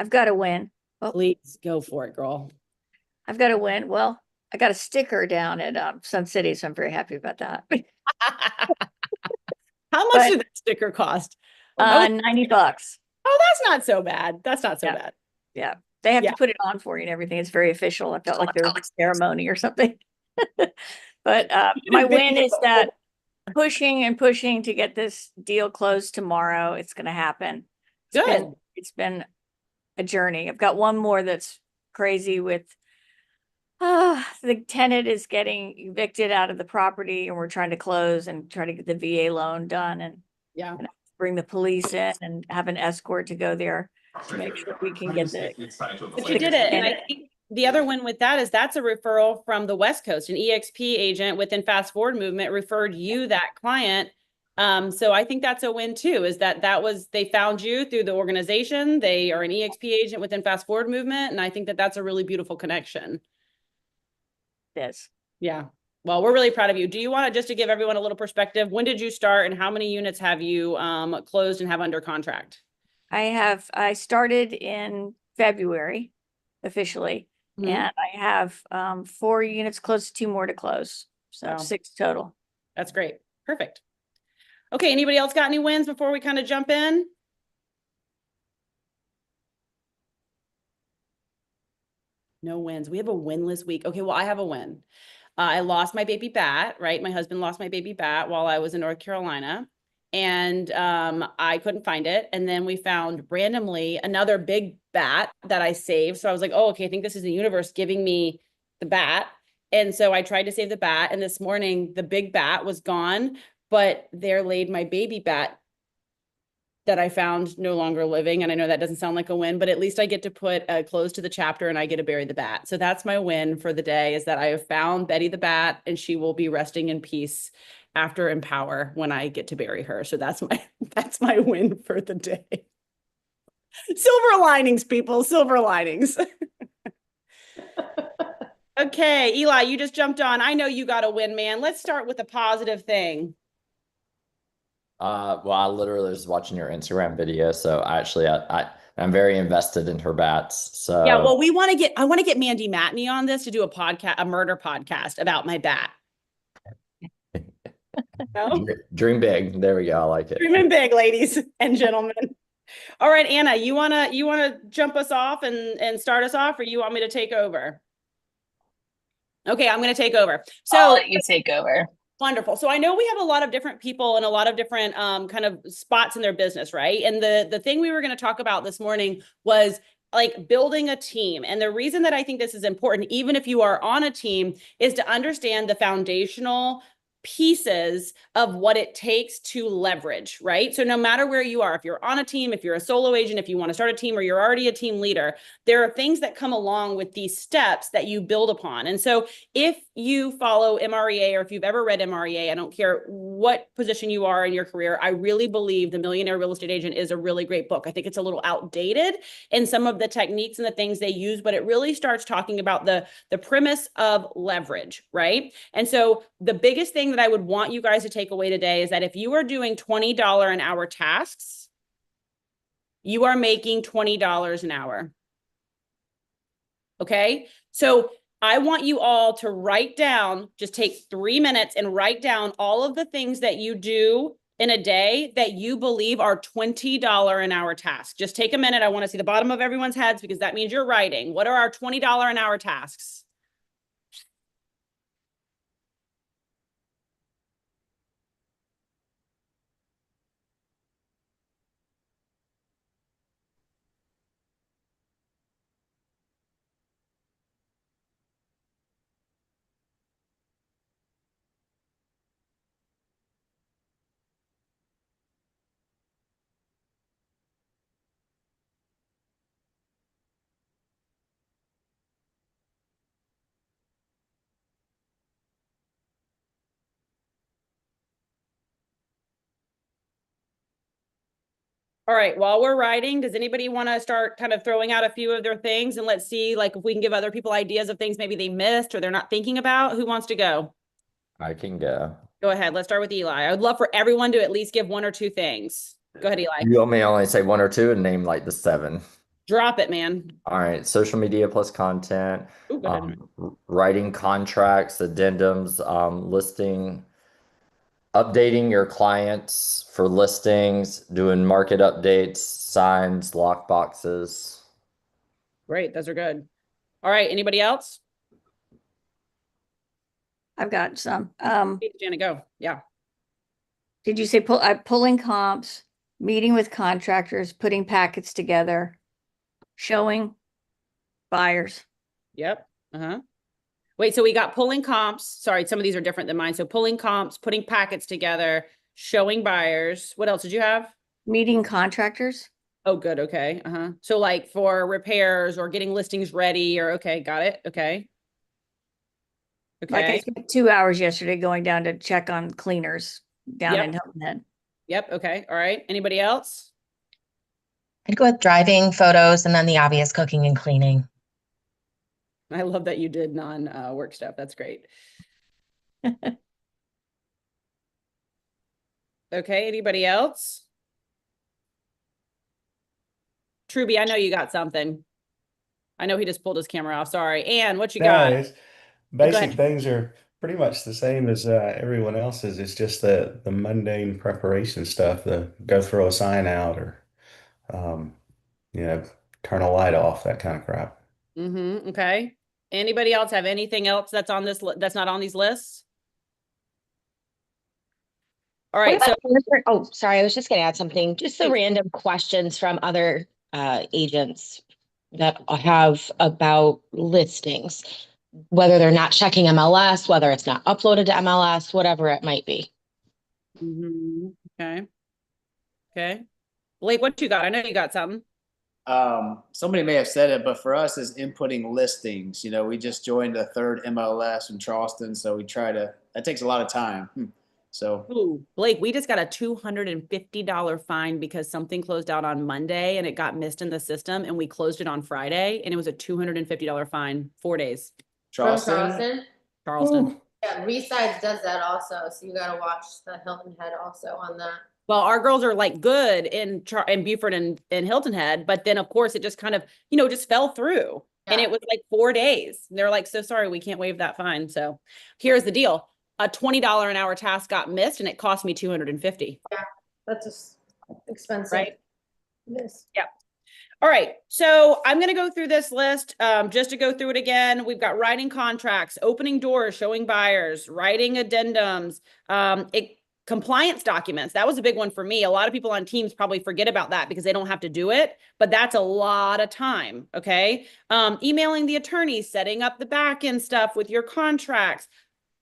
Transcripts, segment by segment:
I've got to win. Well, Please go for it, girl. I've got to win. Well, I got a sticker down at Sun City, so I'm very happy about that. How much But did that sticker cost? Oh, $90. that's not so bad. That's not so Yeah, bad. yeah. They have Yeah. to put it on for you and everything. It's very official. I felt like there was a ceremony or something. But You my did a win video. is that pushing and pushing to get this deal closed tomorrow. It's going to happen. Good. It's been a journey. I've got one more that's crazy with the tenant is getting evicted out of the property and we're trying to close and try to get the VA loan done Yeah. and bring the police in and have an escort to go there to make sure we can get But you did it. And I think the other one with that is that's a referral from the West Coast. An EXP agent within Fast Forward Movement referred you that client. So I think that's a win too, is that was, they found you through the organization. They are an EXP agent within Fast Forward Movement. And I think that that's a really beautiful connection. this. Yeah. Well, we're really proud of you. Do you want to, just to give everyone a little perspective, when did you start and how many units have you closed and have under contract? I started in February officially, and I have 4 units closed, 2 more to close. So Wow. 6 total. That's great. Perfect. Okay, anybody else got any wins before we kind of jump in? No wins. We have a winless week. Okay, well, I have a win. I lost my baby bat, right? My husband lost my baby bat while I was in North Carolina, and I couldn't find it. And then we found randomly another big bat that I saved. So I was like, oh, okay, I think this is the universe giving me the bat. And so I tried to save the bat. And this morning, the big bat was gone, but there laid my baby bat that I found no longer living. And I know that doesn't sound like a win, but at least I get to put a close to the chapter and I get to bury the bat. So that's my win for the day, is that I have found Betty the bat and she will be resting in peace after Empower when I get to bury her. So that's my win for the day. Silver linings, people, silver linings. Okay, Eli, you just jumped on. I know you got a win, man. Let's start with a positive thing. Well, I literally was watching your Instagram video, so I'm very invested in her bats. So yeah, well, I want to get Mandy Matney on this to do a murder podcast about my bat. No? Dream big. There we go. I like it. Dreaming big, ladies and gentlemen. All right, Anna, you wanna jump us off and start us off, or you want me to take over? Okay, I'm gonna take over. So I'll let you take over. Wonderful. So I know we have a lot of different people and a lot of different kind of spots in their business, right? And the thing we were going to talk about this morning was like building a team. And the reason that I think this is important, even if you are on a team, is to understand the foundational pieces of what it takes to leverage, right? So no matter where you are, if you're on a team, if you're a solo agent, if you want to start a team, or you're already a team leader, there are things that come along with these steps that you build upon. And so if you follow MREA, or if you've ever read MREA, I don't care what position you are in your career, I really believe The Millionaire Real Estate Agent is a really great book. I think it's a little outdated in some of the techniques and the things they use, but it really starts talking about the premise of leverage, right? And so the biggest thing that I would want you guys to take away today is that if you are doing $20 an hour tasks, you are making $20 an hour. Okay? So I want you all to write down, just take 3 minutes and write down all of the things that you do in a day that you believe are $20 an hour tasks. Just take a minute. I want to see the bottom of everyone's heads, because that means you're writing. What are our $20 an hour tasks? All right, while we're writing, does anybody want to start kind of throwing out a few of their things, and let's see like if we can give other people ideas of things maybe they missed or they're not thinking about? Who wants to go? I can go. Go ahead. Let's start with Eli. I would love for everyone to at least give 1 or 2 things. Go ahead, Eli. You want me to only say 1 or 2 and name like the 7? Drop it, man. All right, social media plus content, Ooh, go ahead. writing contracts, addendums, updating your clients for listings, doing market updates, signs, lock boxes. Great. Those are good. All right. Anybody else? I've got some. Hey, Jana, go. Yeah. Did you say pulling comps, meeting with contractors, putting packets together, showing buyers? Yep. Uh-huh. Wait, so we got pulling comps. Sorry, some of these are different than mine. So pulling comps, putting packets together, showing buyers. What else did you have? Meeting contractors. Oh, good. Okay. Uh-huh. So like for repairs or getting listings ready or okay, got it. Okay. Like I Okay. spent 2 hours yesterday going down to check on cleaners down Yep. in Hilton Head. Yep. Okay. All right. Anybody else? I'd go with driving, photos, and then the obvious cooking and cleaning. I love that you did non-work stuff. That's great. Okay. Anybody else? Truby, I know you got something. I know he just pulled his camera off. Sorry. Ann, what you No, got? it's Oh, go basic ahead. things are pretty much the same as everyone else's. It's just the mundane preparation stuff, the go throw a sign out or um, you know, turn a light off, that kind of crap. Mm-hmm. Okay. Anybody else have anything else that's on this that's not on these lists? All What right. So about oh, sorry, I was just gonna add something. Just the please. random questions from other agents that have about listings, whether they're not checking MLS, whether it's not uploaded to MLS, whatever it might be. Okay. Okay. Blake, what you got? I know you got something. Somebody may have said it, but for us is inputting listings. We just joined the third MLS in Charleston, so we try to, that takes a lot of time. So Ooh, Blake, we just got a $250 fine because something closed out on Monday and it got missed in the system and we closed it on Friday and it was a $250 fine, 4 days. Charleston. From Charleston? Charleston. Yeah, Resides does that also, so you gotta watch the Hilton Head also on that. Well, our girls are like good in Beaufort and Hilton Head, but then of course it just kind of, just fell through. And Yeah. it was like 4 days. And they're like, so sorry, we can't waive that fine. So here's the deal. A $20 an hour task got missed and it cost me 250. That's just expensive. Right. It is. Yeah. All right. So I'm going to go through this list just to go through it again. We've got writing contracts, opening doors, showing buyers, writing addendums, compliance documents. That was a big one for me. A lot of people on teams probably forget about that because they don't have to do it, but that's a lot of time. Okay. Emailing the attorneys, setting up the back end stuff with your contracts,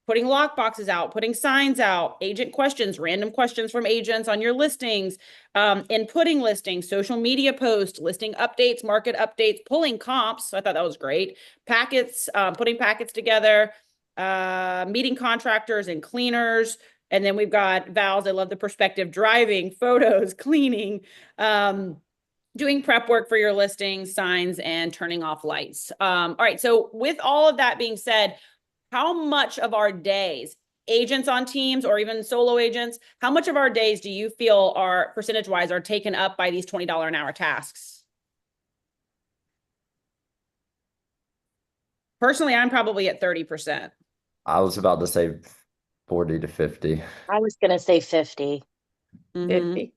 putting lock boxes out, putting signs out, agent questions, random questions from agents on your listings, inputting listings, social media posts, listing updates, market updates, pulling comps. I thought that was great. Packets, putting packets together, meeting contractors and cleaners. And then we've got Val's, I love the perspective, driving, photos, cleaning, doing prep work for your listings, signs, and turning off lights. All right, so with all of that being said, how much of our days, agents on teams or even solo agents, how much of our days do you feel are percentage-wise are taken up by these $20 an hour tasks? Personally, I'm probably at 30%. I was about to say 40 to 50. I was gonna say 50. 50.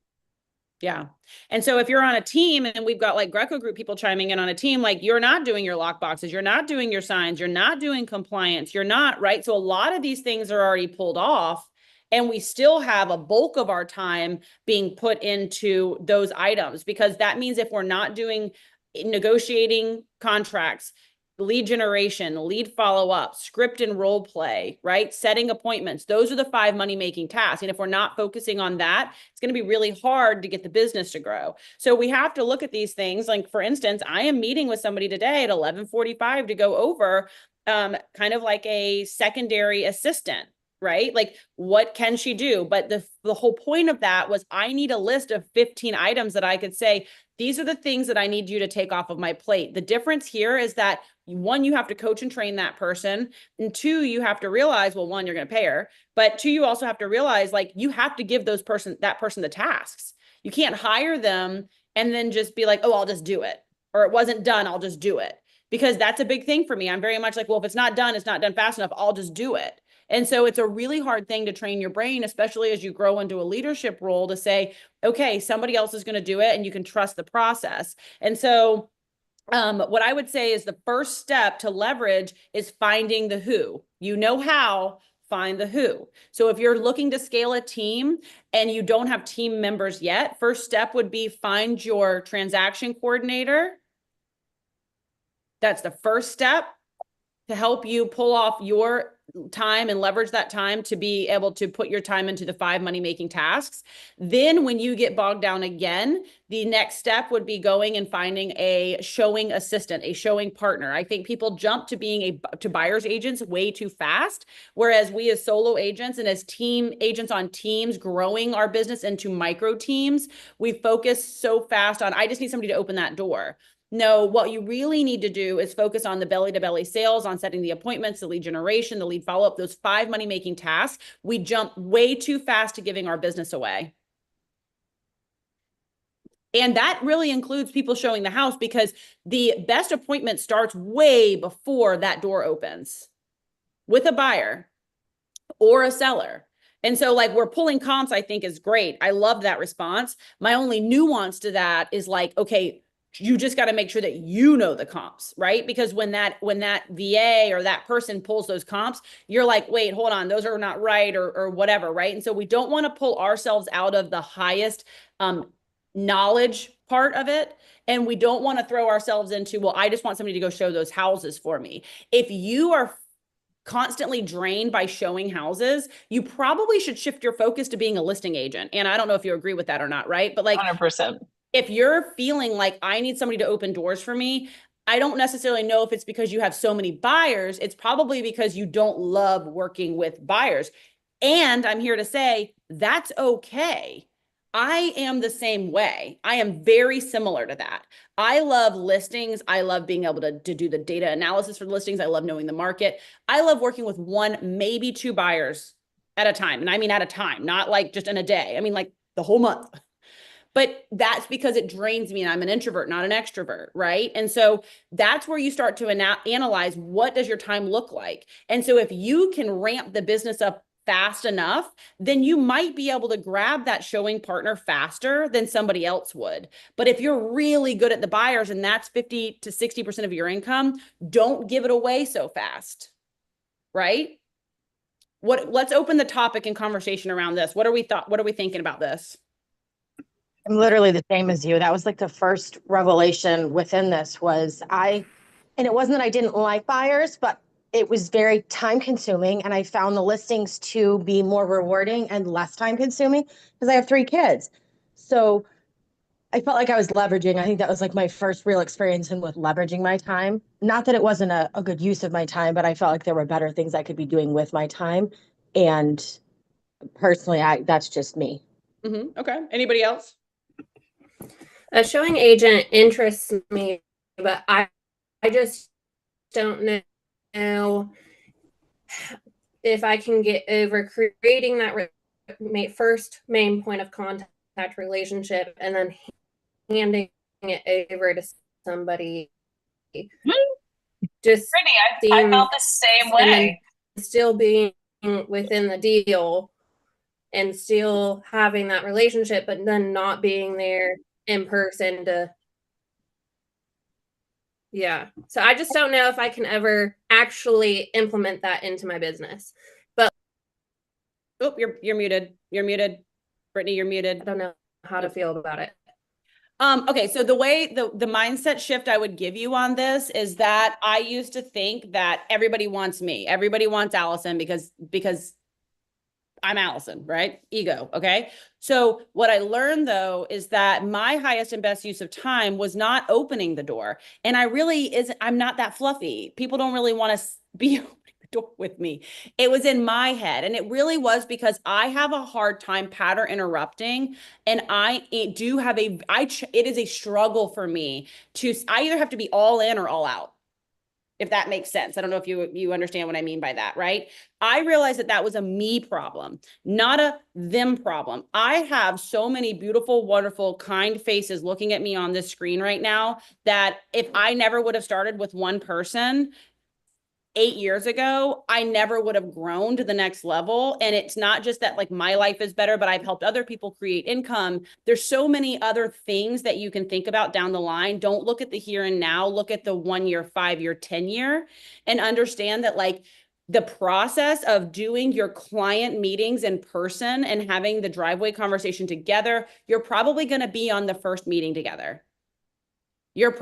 Yeah. And so if you're on a team and we've got like Greco group people chiming in on a team, like you're not doing your lock boxes, you're not doing your signs, you're not doing compliance, you're not, right? So a lot of these things are already pulled off and we still have a bulk of our time being put into those items because that means if we're not doing negotiating contracts, lead generation, lead follow-up, script and role play, right? Setting appointments. Those are the 5 money-making tasks. And if we're not focusing on that, it's going to be really hard to get the business to grow. So we have to look at these things. Like for instance, I am meeting with somebody today at 11:45 to go over kind of like a secondary assistant, right? Like what can she do? But the whole point of that was I need a list of 15 items that I could say, these are the things that I need you to take off of my plate. The difference here is that 1, you have to coach and train that person. And 2, you have to realize, well, 1, you're going to pay her, but 2, you also have to realize like you have to give that person the tasks. You can't hire them and then just be like, oh, I'll just do it. or it wasn't done, I'll just do it. Because that's a big thing for me. I'm very much like, well, if it's not done fast enough, I'll just do it. And so it's a really hard thing to train your brain, especially as you grow into a leadership role, to say, okay, somebody else is going to do it and you can trust the process. And so what I would say is the first step to leverage is finding the who. You know how, find the who. So if you're looking to scale a team and you don't have team members yet, first step would be find your transaction coordinator. That's the first step to help you pull off your time and leverage that time to be able to put your time into the 5 money-making tasks. Then when you get bogged down again, the next step would be going and finding a showing assistant, a showing partner. I think people jump to being to buyer's agents way too fast, whereas we as solo agents and as team agents on teams growing our business into micro teams, we focus so fast on, I just need somebody to open that door. No, what you really need to do is focus on the belly-to-belly sales, on setting the appointments, the lead generation, the lead follow-up, those 5 money-making tasks. We jump way too fast to giving our business away. And that really includes people showing the house, because the best appointment starts way before that door opens with a buyer or a seller. And so like, we're pulling comps, I think is great. I love that response. My only nuance to that is like, okay, you just got to make sure that you know the comps, right? Because when that VA or that person pulls those comps, you're like, wait, hold on, those are not right, or whatever, right? And so we don't want to pull ourselves out of the highest knowledge part of it. And we don't want to throw ourselves into, well, I just want somebody to go show those houses for me. If you are constantly drained by showing houses, you probably should shift your focus to being a listing agent. And I don't know if you agree with that or not, right? But like 100%. If you're feeling like I need somebody to open doors for me, I don't necessarily know if it's because you have so many buyers. It's probably because you don't love working with buyers. And I'm here to say that's okay. I am the same way. I am very similar to that. I love listings. I love being able to do the data analysis for the listings. I love knowing the market. I love working with 1, maybe 2 buyers at a time. And I mean at a time, not like just in a day. I mean like the whole month. But that's because it drains me and I'm an introvert, not an extrovert, right? And so that's where you start to analyze, what does your time look like? And so if you can ramp the business up fast enough, then you might be able to grab that showing partner faster than somebody else would. But if you're really good at the buyers and that's 50 to 60% of your income, don't give it away so fast, right? Let's open the topic and conversation around this. What are we thinking about this? I'm literally the same as you. That was like the first revelation within this was and it wasn't that I didn't like buyers, but it was very time consuming. And I found the listings to be more rewarding and less time consuming because I have 3 kids. So I felt like I was leveraging. I think that was like my first real experience with leveraging my time. Not that it wasn't a good use of my time, but I felt like there were better things I could be doing with my time. And personally, that's just me. Mm-hmm. Okay. Anybody else? A showing agent interests me, but I just don't know if I can get over creating that first main point of contact relationship and then handing it over to somebody. Just Brittany, I felt the same way. Still being within the deal and still having that relationship, but then not being there in person so I just don't know if I can ever actually implement that into my business. But you're muted. Brittany, you're muted. I don't know how to feel about it. Okay, so the way the mindset shift I would give you on this is that I used to think that everybody wants me, everybody wants Allison because I'm Allison, right? Ego. Okay. So what I learned though, is that my highest and best use of time was not opening the door. And I'm not that fluffy. People don't really want to be opening the door with me. It was in my head. And it really was because I have a hard time pattern interrupting. And it is a struggle for me I either have to be all in or all out. if that makes sense. I don't know if you understand what I mean by that, right? I realized that that was a me problem, not a them problem. I have so many beautiful, wonderful, kind faces looking at me on this screen right now that if I never would have started with one person 8 years ago, I never would have grown to the next level. And it's not just that like my life is better, but I've helped other people create income. There's so many other things that you can think about down the line. Don't look at the here and now, look at the 1 year, 5 year, 10 year, and understand that like the process of doing your client meetings in person and having the driveway conversation together, you're probably going to be on the first meeting together. You're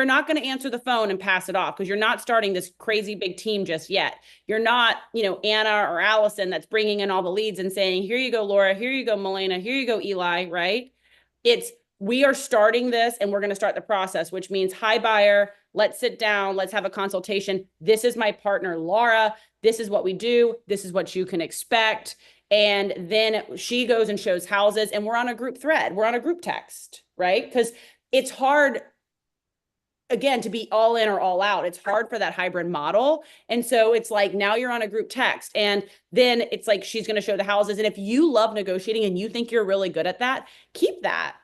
not going to answer the phone and pass it off because you're not starting this crazy big team just yet. You're not, Anna or Allison that's bringing in all the leads and saying, here you go, Laura, here you go, Milena, here you go, Eli, right? We are starting this and we're going to start the process, which means, hi, buyer, let's sit down, let's have a consultation. This is my partner, Laura. This is what we do. This is what you can expect. And then she goes and shows houses and we're on a group thread. We're on a group text, right? Because it's hard, again, to be all in or all out. It's hard for that hybrid model. And so it's like, now you're on a group text and then it's like, she's going to show the houses. And if you love negotiating and you think you're really good at that, keep that.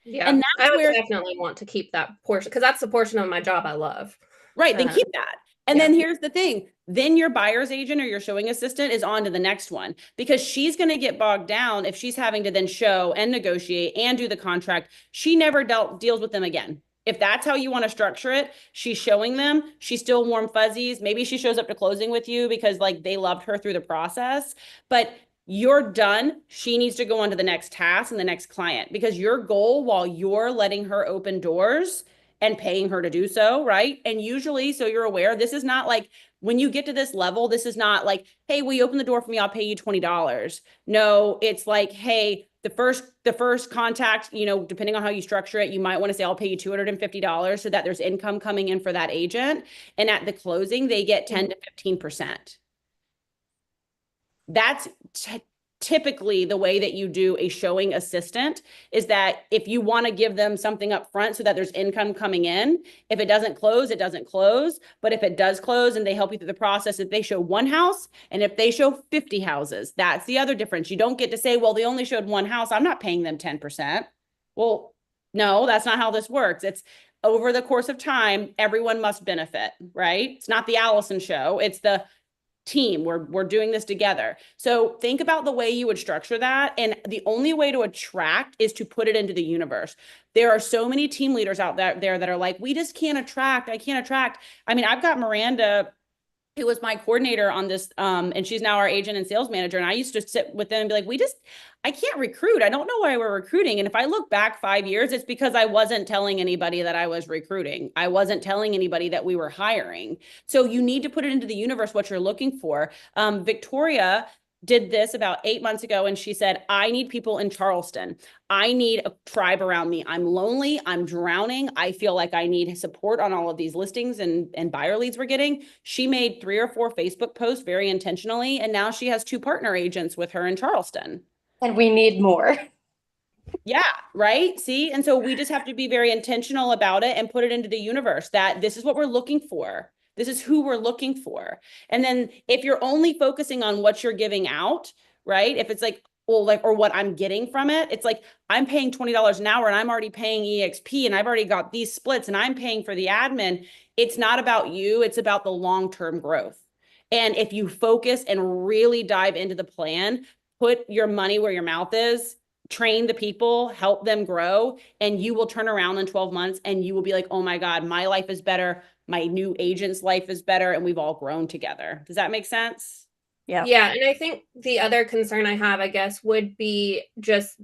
Yeah. And I that's would where, definitely want to keep that portion because that's the portion of my job I love. right. Then keep that. And yeah. then here's the thing. Then your buyer's agent or your showing assistant is on to the next one because she's going to get bogged down if she's having to then show and negotiate and do the contract. She never deals with them again. If that's how you want to structure it, she's showing them, she's still warm fuzzies. Maybe she shows up to closing with you because like they loved her through the process, but you're done. She needs to go on to the next task and the next client because your goal while you're letting her open doors and paying her to do so, right? And usually, so you're aware, this is not like when you get to this level, this is not like, hey, will you open the door for me? I'll pay you $20. No, it's like, hey, the first contact, depending on how you structure it, you might want to say, I'll pay you $250 so that there's income coming in for that agent. And at the closing, they get 10 to 15%. That's typically the way that you do a showing assistant is that if you want to give them something up front so that there's income coming in, if it doesn't close, it doesn't close. But if it does close and they help you through the process, if they show one house and if they show 50 houses, that's the other difference. You don't get to say, well, they only showed one house, I'm not paying them 10%. Well, no, that's not how this works. It's over the course of time, everyone must benefit, right? It's not the Allison show. It's the team. We're doing this together. So think about the way you would structure that. And the only way to attract is to put it into the universe. There are so many team leaders out there that are like, we just can't attract. I can't attract. I mean, I've got Miranda, who was my coordinator on this, and she's now our agent and sales manager. And I used to sit with them and be like, I can't recruit. I don't know why we're recruiting. And if I look back 5 years, it's because I wasn't telling anybody that I was recruiting. I wasn't telling anybody that we were hiring. So you need to put it into the universe, what you're looking for. Victoria did this about 8 months ago. And she said, I need people in Charleston. I need a tribe around me. I'm lonely. I'm drowning. I feel like I need support on all of these listings and buyer leads we're getting. She made 3 or 4 Facebook posts very intentionally. And now she has 2 partner agents with her in Charleston. And we need more. Yeah, right. See? And so we just have to be very intentional about it and put it into the universe that this is what we're looking for. This is who we're looking for. And then if you're only focusing on what you're giving out, right? If it's like, well, like, or what I'm getting from it, it's like, I'm paying $20 an hour and I'm already paying EXP and I've already got these splits and I'm paying for the admin. It's not about you. It's about the long-term growth. And if you focus and really dive into the plan, put your money where your mouth is, train the people, help them grow, and you will turn around in 12 months and you will be like, oh my God, my life is better. My new agent's life is better. And we've all grown together. Does that make sense? Yeah. Yeah. And I think the other concern I have, I guess, would be just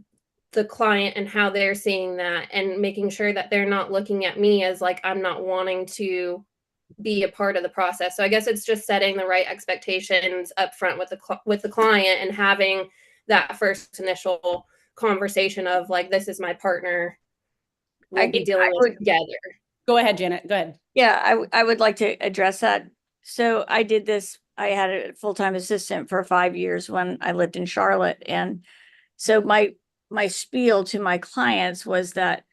the client and how they're seeing that and making sure that they're not looking at me as like, I'm not wanting to be a part of the process. So I guess it's just setting the right expectations up front with the client and having that first initial conversation of like, this is my partner. We'll be dealing with it together. Go ahead, Janet. Go ahead. Yeah, I would like to address that. So I did this. I had a full-time assistant for 5 years when I lived in Charlotte. And so my spiel to my clients was that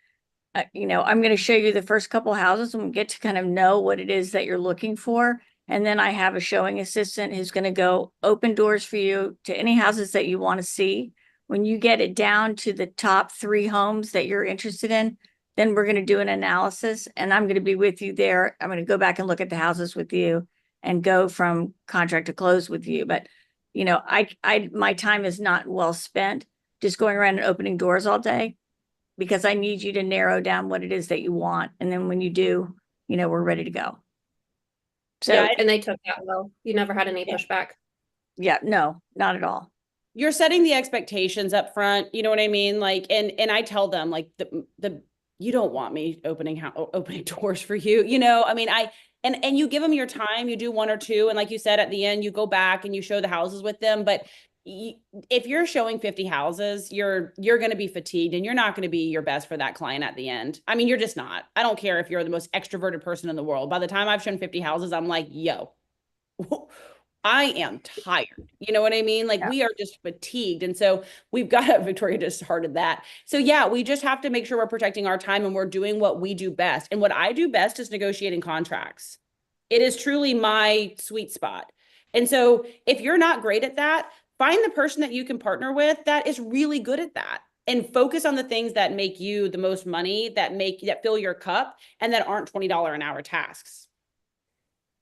I'm going to show you the first couple houses and we get to kind of know what it is that you're looking for. And then I have a showing assistant who's going to go open doors for you to any houses that you want to see. When you get it down to the top 3 homes that you're interested in, then we're going to do an analysis and I'm going to be with you there. I'm going to go back and look at the houses with you and go from contract to close with you. But, my time is not well spent just going around and opening doors all day, because I need you to narrow down what it is that you want. And then when you do, we're ready to go. So, Yeah, And they took that well. You never had any pushback. yeah, no, not at all. you're setting the expectations up front. You know what I mean? Like, and I tell them like you don't want me opening doors for you. I mean, and you give them your time, you do 1 or 2. And like you said, at the end, you go back and you show the houses with them. But if you're showing 50 houses, you're going to be fatigued and you're not going to be your best for that client at the end. I mean, you're just not. I don't care if you're the most extroverted person in the world. By the time I've shown 50 houses, I'm like, yo, I am tired. You know what I mean? Like we are just fatigued. And so we've got Victoria just started that. So yeah, we just have to make sure we're protecting our time and we're doing what we do best. And what I do best is negotiating contracts. It is truly my sweet spot. And so if you're not great at that, find the person that you can partner with that is really good at that and focus on the things that make you the most money, that fill your cup and that aren't $20 an hour tasks.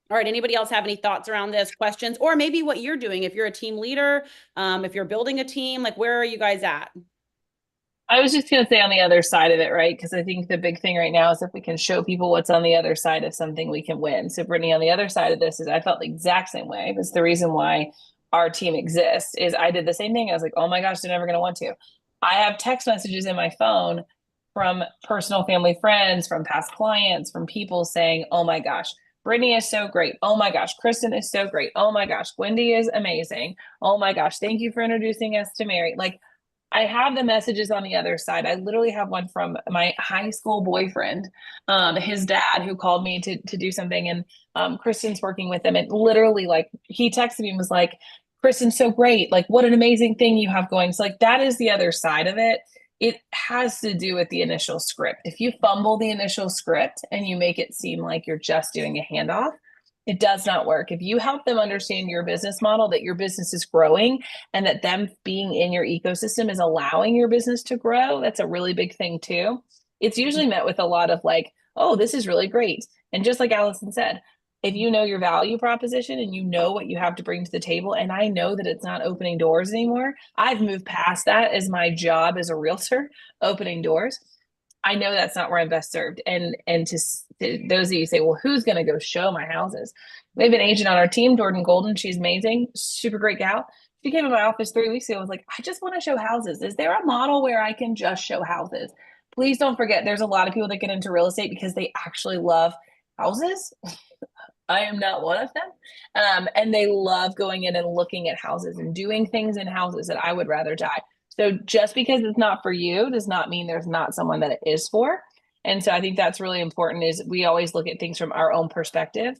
All right. Anybody else have any thoughts around this, questions, or maybe what you're doing? If you're a team leader, if you're building a team, like where are you guys at? I was just going to say on the other side of it, right? Because I think the big thing right now is if we can show people what's on the other side of something, we can win. So Brittany, on the other side of this is I felt the exact same way. It's the reason why our team exists is I did the same thing. I was like, oh my gosh, they're never going to want to. I have text messages in my phone from personal family friends, from past clients, from people saying, oh my gosh, Brittany is so great. Oh my gosh, Kristen is so great. Oh my gosh, Wendy is amazing. Oh my gosh, thank you for introducing us to Mary. Like I have the messages on the other side. I literally have one from my high school boyfriend, his dad, who called me to do something, and Kristen's working with him. And literally, like he texted me and was like, "Kristen's so great! Like, what an amazing thing you have going." So, like that is the other side of it. It has to do with the initial script. If you fumble the initial script and you make it seem like you're just doing a handoff, it does not work. If you help them understand your business model, that your business is growing and that them being in your ecosystem is allowing your business to grow, that's a really big thing too. It's usually met with a lot of like, oh, this is really great. And just like Allison said, if you know your value proposition and you know what you have to bring to the table, and I know that it's not opening doors anymore, I've moved past that as my job as a realtor, opening doors. I know that's not where I'm best served. And to those of you say, well, who's going to go show my houses? We have an agent on our team, Jordan Golden. She's amazing, super great gal. She came to my office 3 weeks ago. I was like, I just want to show houses. Is there a model where I can just show houses? Please don't forget, there's a lot of people that get into real estate because they actually love houses. I am not one of them. And they love going in and looking at houses and doing things in houses that I would rather die. So just because it's not for you does not mean there's not someone that it is for. And so I think that's really important is we always look at things from our own perspective.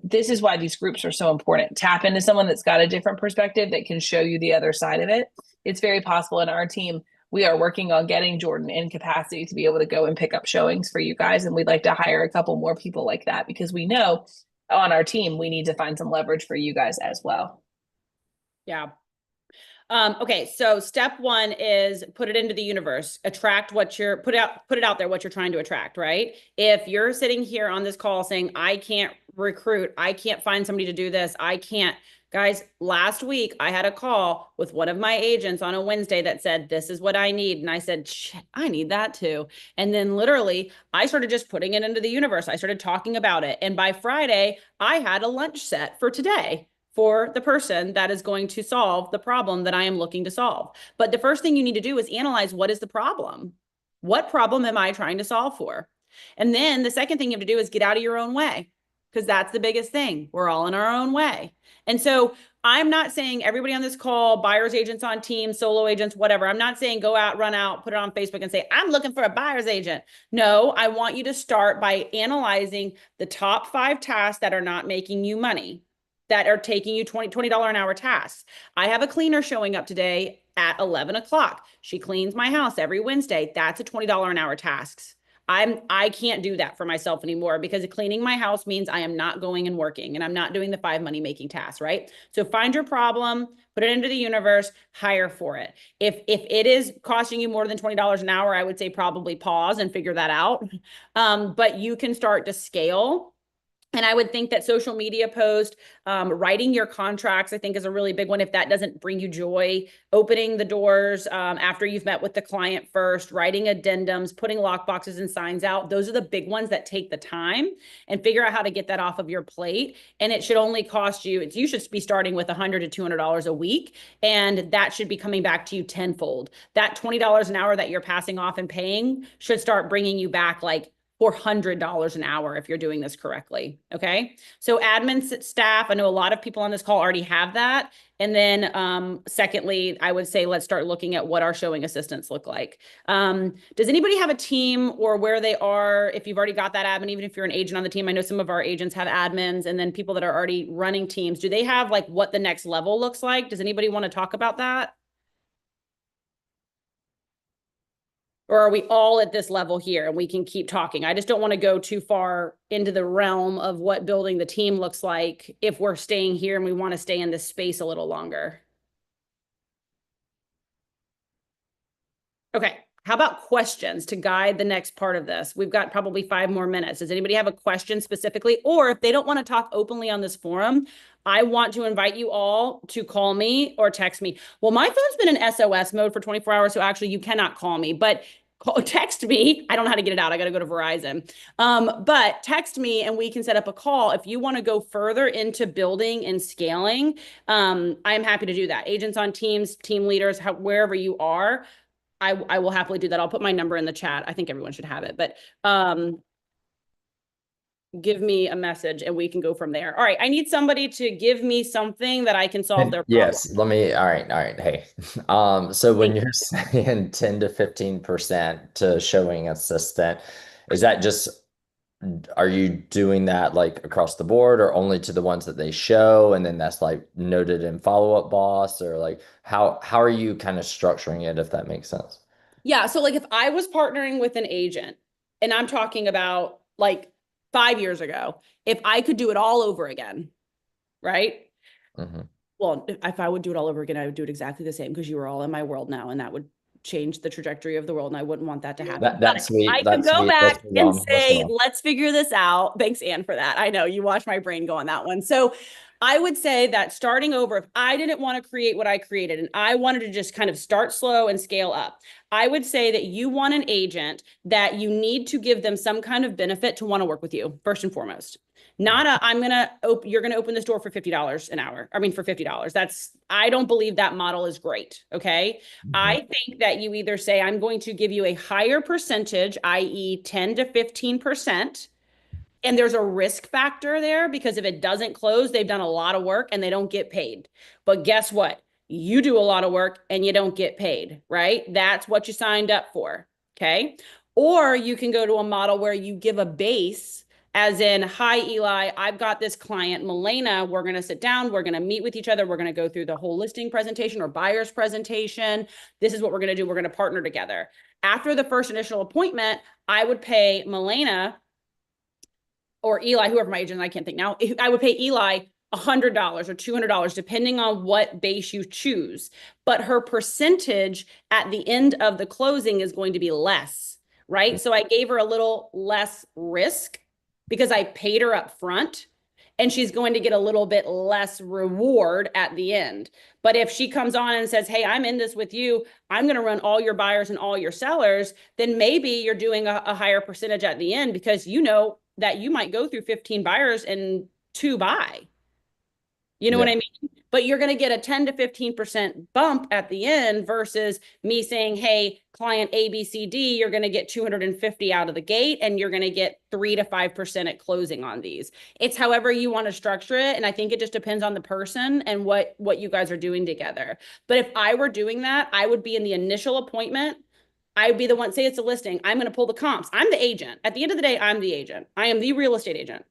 This is why these groups are so important. Tap into someone that's got a different perspective that can show you the other side of it. It's very possible in our team. We are working on getting Jordan in capacity to be able to go and pick up showings for you guys. And we'd like to hire a couple more people like that because we know on our team, we need to find some leverage for you guys as well. Yeah. Okay. So step 1 is put it into the universe, attract what you're put it out there, what you're trying to attract, right? If you're sitting here on this call saying, I can't recruit, I can't find somebody to do this. I can't, guys, last week I had a call with one of my agents on a Wednesday that said, this is what I need. And I said, shit, I need that too. And then literally I started just putting it into the universe. I started talking about it. And by Friday, I had a lunch set for today for the person that is going to solve the problem that I am looking to solve. But the first thing you need to do is analyze what is the problem? What problem am I trying to solve for? And then the second thing you have to do is get out of your own way, because that's the biggest thing. We're all in our own way. And so I'm not saying everybody on this call, buyer's agents on team, solo agents, whatever. I'm not saying go out, run out, put it on Facebook and say, I'm looking for a buyer's agent. No, I want you to start by analyzing the top 5 tasks that are not making you money, that are taking you $20 an hour tasks. I have a cleaner showing up today at 11 o'clock. She cleans my house every Wednesday. That's a $20 an hour tasks. I can't do that for myself anymore, because cleaning my house means I am not going and working, and I'm not doing the 5 money making tasks, right? So find your problem, put it into the universe, hire for it. If it is costing you more than $20 an hour, I would say probably pause and figure that out. But you can start to scale. And I would think that social media post, writing your contracts, I think is a really big one. If that doesn't bring you joy, opening the doors after you've met with the client first, writing addendums, putting lock boxes and signs out. Those are the big ones that take the time, and figure out how to get that off of your plate. And it should only cost you, you should be starting with $100 to $200 a week. And that should be coming back to you tenfold. That $20 an hour that you're passing off and paying should start bringing you back like $400 an hour if you're doing this correctly. Okay. So admin staff, I know a lot of people on this call already have that. And then secondly, I would say, let's start looking at what our showing assistants look like. Does anybody have a team, or where they are? If you've already got that admin, even if you're an agent on the team, I know some of our agents have admins, and then people that are already running teams, do they have like what the next level looks like? Does anybody want to talk about that? Or are we all at this level here and we can keep talking? I just don't want to go too far into the realm of what building the team looks like if we're staying here and we want to stay in this space a little longer. Okay. How about questions to guide the next part of this? We've got probably 5 more minutes. Does anybody have a question specifically? Or if they don't want to talk openly on this forum, I want to invite you all to call me or text me. Well, my phone's been in SOS mode for 24 hours, so actually you cannot call me, but text me. I don't know how to get it out. I got to go to Verizon. But text me and we can set up a call. If you want to go further into building and scaling, I'm happy to do that. Agents on teams, team leaders, wherever you are, I will happily do that. I'll put my number in the chat. I think everyone should have it, but give me a message and we can go from there. All right. I need somebody to give me something that I can solve their problem. Yes, all right. Hey, so when you're saying 10 to 15% to showing assistant, is that just, are you doing that like across the board, or only to the ones that they show, and then that's like noted in follow-up boss, or like how are you kind of structuring it, if that makes sense? Yeah. So like if I was partnering with an agent, and I'm talking about like 5 years ago, if I could do it all over again, right? Mm-hmm. Well, if I would do it all over again, I would do it exactly the same, because you are all in my world now, and that would change the trajectory of the world, and I wouldn't want that to happen. That's sweet. I could go back and say, let's figure this out. Thanks, Anne, for that. I know you watched my brain go on that one. So I would say that starting over, if I didn't want to create what I created and I wanted to just kind of start slow and scale up, I would say that you want an agent that you need to give them some kind of benefit to want to work with you, first and foremost. Not you're going to open this door for $50 an hour. I mean, for $50. I don't believe that model is great. Okay. Mm-hmm. I think that you either say, I'm going to give you a higher percentage, i.e. 10 to 15%. And there's a risk factor there, because if it doesn't close, they've done a lot of work and they don't get paid. But guess what? You do a lot of work and you don't get paid, right? That's what you signed up for. Okay. Or you can go to a model where you give a base, as in, hi, Eli, I've got this client, Milena. We're going to sit down. We're going to meet with each other. We're going to go through the whole listing presentation or buyer's presentation. This is what we're going to do. We're going to partner together. After the first initial appointment, I would pay Milena or Eli, whoever my agent, I can't think now, I would pay Eli $100 or $200, depending on what base you choose. But her percentage at the end of the closing is going to be less, right? So I gave her a little less risk because I paid her up front, and she's going to get a little bit less reward at the end. But if she comes on and says, hey, I'm in this with you, I'm going to run all your buyers and all your sellers, then maybe you're doing a higher percentage at the end, because you know that you might go through 15 buyers and 2 buy. You know what I mean? But you're going to get a 10 to 15% bump at the end, versus me saying, hey, client ABCD, you're going to get 250 out of the gate, and you're going to get 3 to 5% at closing on these. It's however you want to structure it. And I think it just depends on the person and what you guys are doing together. But if I were doing that, I would be in the initial appointment. I would be the one, say it's a listing, I'm going to pull the comps. I'm the agent. At the end of the day, I'm the agent. I am the real estate agent.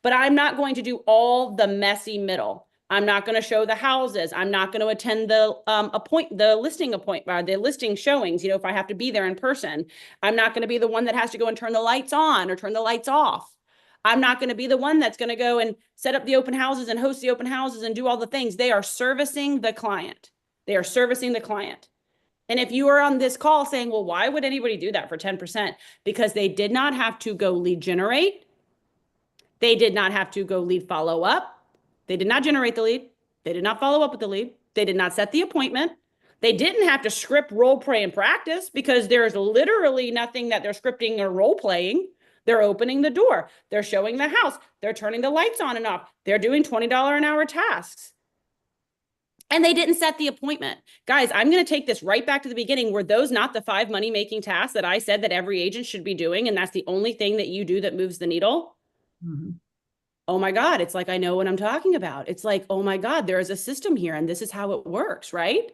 But I'm not going to do all the messy middle. I'm not going to show the houses. I'm not going to attend the listing showings, if I have to be there in person. I'm not going to be the one that has to go and turn the lights on or turn the lights off. I'm not going to be the one that's going to go and set up the open houses and host the open houses and do all the things. They are servicing the client. They are servicing the client. And if you are on this call saying, well, why would anybody do that for 10%? Because they did not have to go lead generate. They did not have to go lead follow up. They did not generate the lead. They did not follow up with the lead. They did not set the appointment. They didn't have to script, role play, and practice because there's literally nothing that they're scripting or role playing. They're opening the door. They're showing the house. They're turning the lights on and off. They're doing $20 an hour tasks. And they didn't set the appointment. Guys, I'm going to take this right back to the beginning. Were those not the 5 money-making tasks that I said that every agent should be doing? And that's the only thing that you do that moves the needle? Mm-hmm. Oh my God, it's like, I know what I'm talking about. It's like, oh my God, there is a system here and this is how it works, right?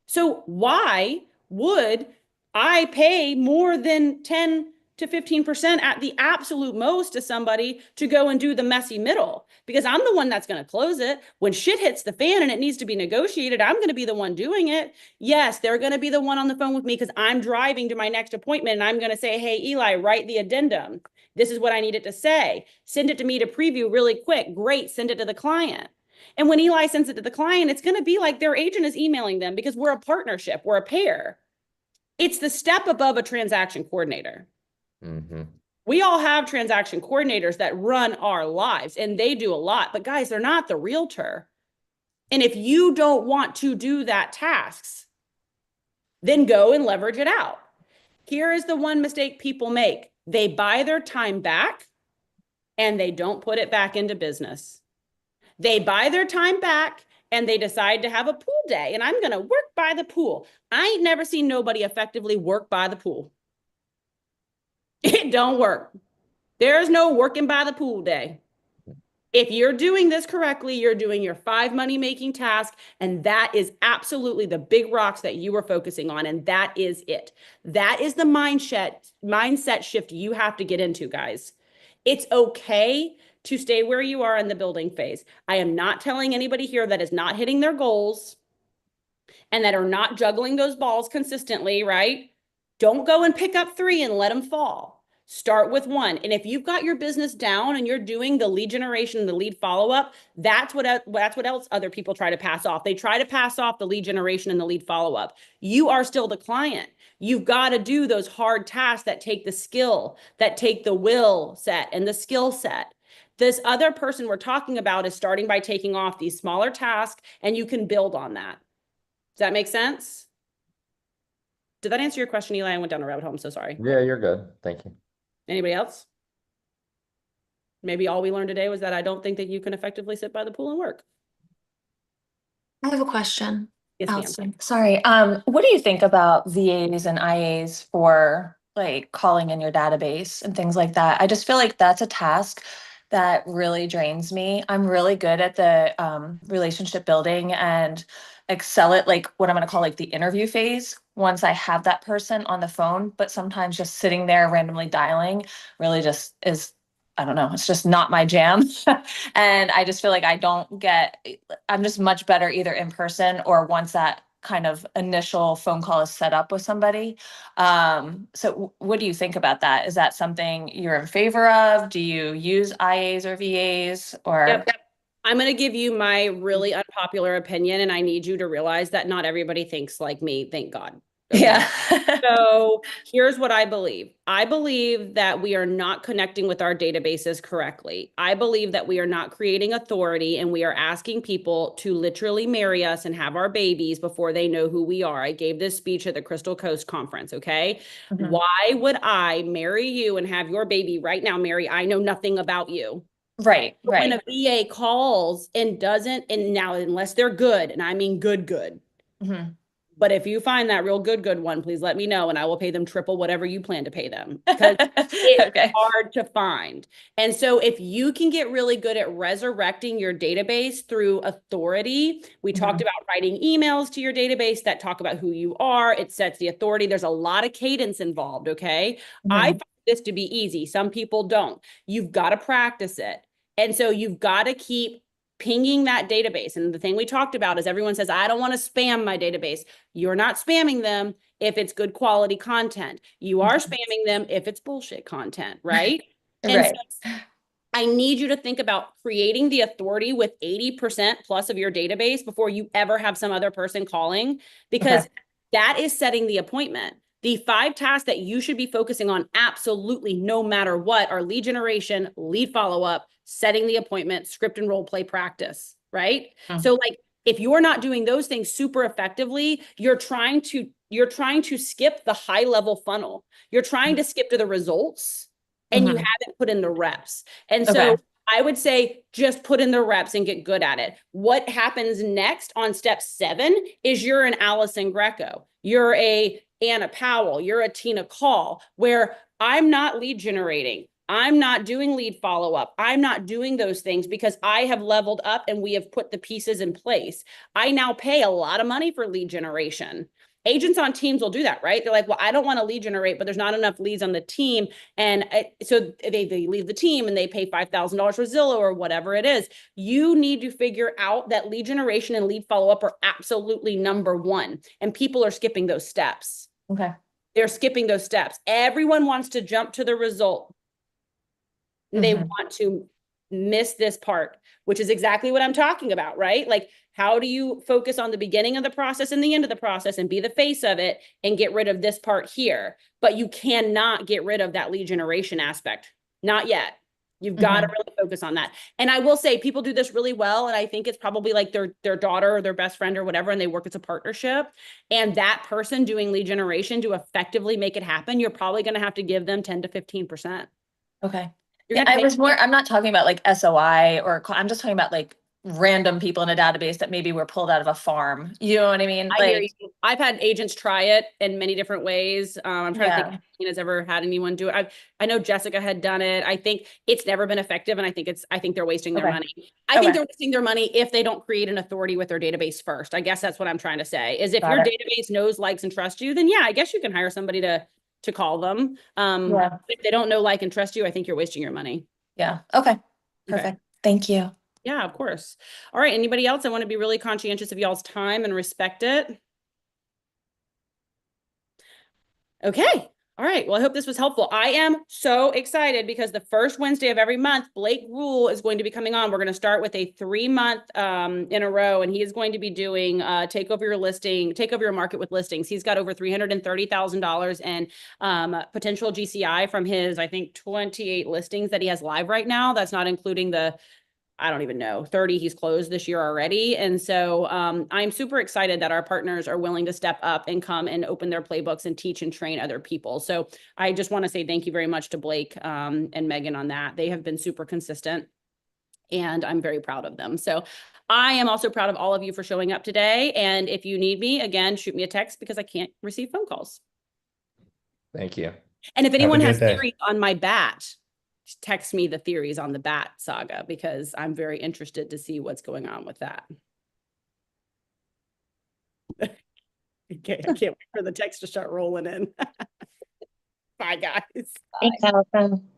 So why would I pay more than 10 to 15% at the absolute most to somebody to go and do the messy middle? Because I'm the one that's going to close it. When shit hits the fan and it needs to be negotiated, I'm going to be the one doing it. Yes, they're going to be the one on the phone with me because I'm driving to my next appointment and I'm going to say, hey, Eli, write the addendum. This is what I need it to say. Send it to me to preview really quick. Great, send it to the client. And when Eli sends it to the client, it's going to be like their agent is emailing them because we're a partnership, we're a pair. It's the step above a transaction coordinator. Mm-hmm. We all have transaction coordinators that run our lives and they do a lot, but guys, they're not the realtor. And if you don't want to do that tasks, then go and leverage it out. Here is the one mistake people make. They buy their time back and they don't put it back into business. They buy their time back and they decide to have a pool day and I'm going to work by the pool. I ain't never seen nobody effectively work by the pool. It don't work. There's no working by the pool day. If you're doing this correctly, you're doing your 5 money-making tasks, and that is absolutely the big rocks that you are focusing on, and that is it. That is the mindset shift you have to get into, guys. It's okay to stay where you are in the building phase. I am not telling anybody here that is not hitting their goals and that are not juggling those balls consistently, right? Don't go and pick up 3 and let them fall. Start with 1. And if you've got your business down and you're doing the lead generation and the lead follow-up, that's what else other people try to pass off. They try to pass off the lead generation and the lead follow-up. You are still the client. You've got to do those hard tasks that take the skill, that take the will set and the skill set. This other person we're talking about is starting by taking off these smaller tasks, and you can build on that. Does that make sense? Did that answer your question, Eli? I went down a rabbit hole. I'm so sorry. Yeah, you're good. Thank you. Anybody else? Maybe all we learned today was that I don't think that you can effectively sit by the pool and work. I have a question. Yes, Allison. Sorry. What do you think about VAs and IAs for like calling in your database and things like that? I just feel like that's a task that really drains me. I'm really good at the relationship building and excel at like what I'm going to call like the interview phase once I have that person on the phone, but sometimes just sitting there randomly dialing really just is, I don't know, it's just not my jam. And I just feel like I'm just much better either in person or once that kind of initial phone call is set up with somebody. So what do you think about that? Is that something you're in favor of? Do you use IAs or VAs or? Yep. I'm going to give you my really unpopular opinion, and I need you to realize that not everybody thinks like me, thank God. Okay? Yeah. So here's what I believe. I believe that we are not connecting with our databases correctly. I believe that we are not creating authority and we are asking people to literally marry us and have our babies before they know who we are. I gave this speech at the Crystal Coast conference, okay? Mm-hmm. Why would I marry you and have your baby right now, Mary? I know nothing about you. Right. When a VA calls and doesn't, and now unless they're good, and I mean good. Mm-hmm. But if you find that real good one, please let me know and I will pay them triple whatever you plan to pay them. Because it's hard to find. And so if you can get really good at resurrecting your database through authority, we talked about writing emails to your database that talk about who you are. It sets the authority. There's a lot of cadence involved, okay? I find this to be easy. Some people don't. You've got to practice it. And so you've got to keep pinging that database. And the thing we talked about is everyone says, I don't want to spam my database. You're not spamming them if it's good quality content. You are spamming them if it's bullshit content, right? And Right. so I need you to think about creating the authority with 80% plus of your database before you ever have some other person calling, because Okay. that is setting the appointment. The 5 tasks that you should be focusing on absolutely no matter what are lead generation, lead follow-up, setting the appointment, script and role play practice, right? So like if you're not doing those things super effectively, you're trying to skip the high level funnel. You're trying to skip to the results and you haven't put in the reps. And so Okay. I would say just put in the reps and get good at it. What happens next on step 7 is you're an Allison Greco. You're a Anna Powell. You're a Tina Call, where I'm not lead generating. I'm not doing lead follow-up. I'm not doing those things because I have leveled up and we have put the pieces in place. I now pay a lot of money for lead generation. Agents on teams will do that, right? They're like, well, I don't want to lead generate, but there's not enough leads on the team. And so they leave the team and they pay $5,000 for Zillow or whatever it is. You need to figure out that lead generation and lead follow-up are absolutely number 1. And people are skipping those steps. Okay. They're skipping those steps. Everyone wants to jump to the result. They want to miss this part, which is exactly what I'm talking about, right? Like, how do you focus on the beginning of the process and the end of the process and be the face of it and get rid of this part here? But you cannot get rid of that lead generation aspect. Not yet. You've got to really focus on that. And I will say people do this really well. And I think it's probably like their daughter or their best friend or whatever, and they work as a partnership. And that person doing lead generation to effectively make it happen, you're probably going to have to give them 10 to 15%. Okay. You're Yeah, gonna pay- I'm not talking about like SOI I'm just talking about like random people in a database that maybe were pulled out of a farm. You know what I mean? I hear you. I've had agents try it in many different ways. I'm trying to think if Tina's ever had anyone do it. I know Jessica had done it. I think it's never been effective, and I think they're wasting their money. I think they're wasting their money if they don't create an authority with their database first. I guess that's what I'm trying to say. Is if your database knows, likes, and trusts you, then yeah, I guess you can hire somebody to call them. If they don't know, like, and trust you, I think you're wasting your money. Yeah. Okay. Perfect. Thank you. Yeah, of course. All right. Anybody else? I want to be really conscientious of y'all's time and respect it. Okay. All right. Well, I hope this was helpful. I am so excited because the first Wednesday of every month, Blake Rule is going to be coming on. We're going to start with a 3-month in a row, and he is going to be doing take over your market with listings. He's got over $330,000 in potential GCI from his, I think, 28 listings that he has live right now. That's not including the, I don't even know, 30 he's closed this year already. And so I'm super excited that our partners are willing to step up and come and open their playbooks and teach and train other people. So I just want to say thank you very much to Blake and Megan on that. They have been super consistent and I'm very proud of them. So I am also proud of all of you for showing up today. And if you need me, again, shoot me a text because I can't receive phone calls. Thank you. And if anyone has theories on my bat, text me the theories on the bat saga because I'm very interested to see what's going on with that. Okay, I can't wait for the text to start rolling in. Bye, guys. Thanks, Allison.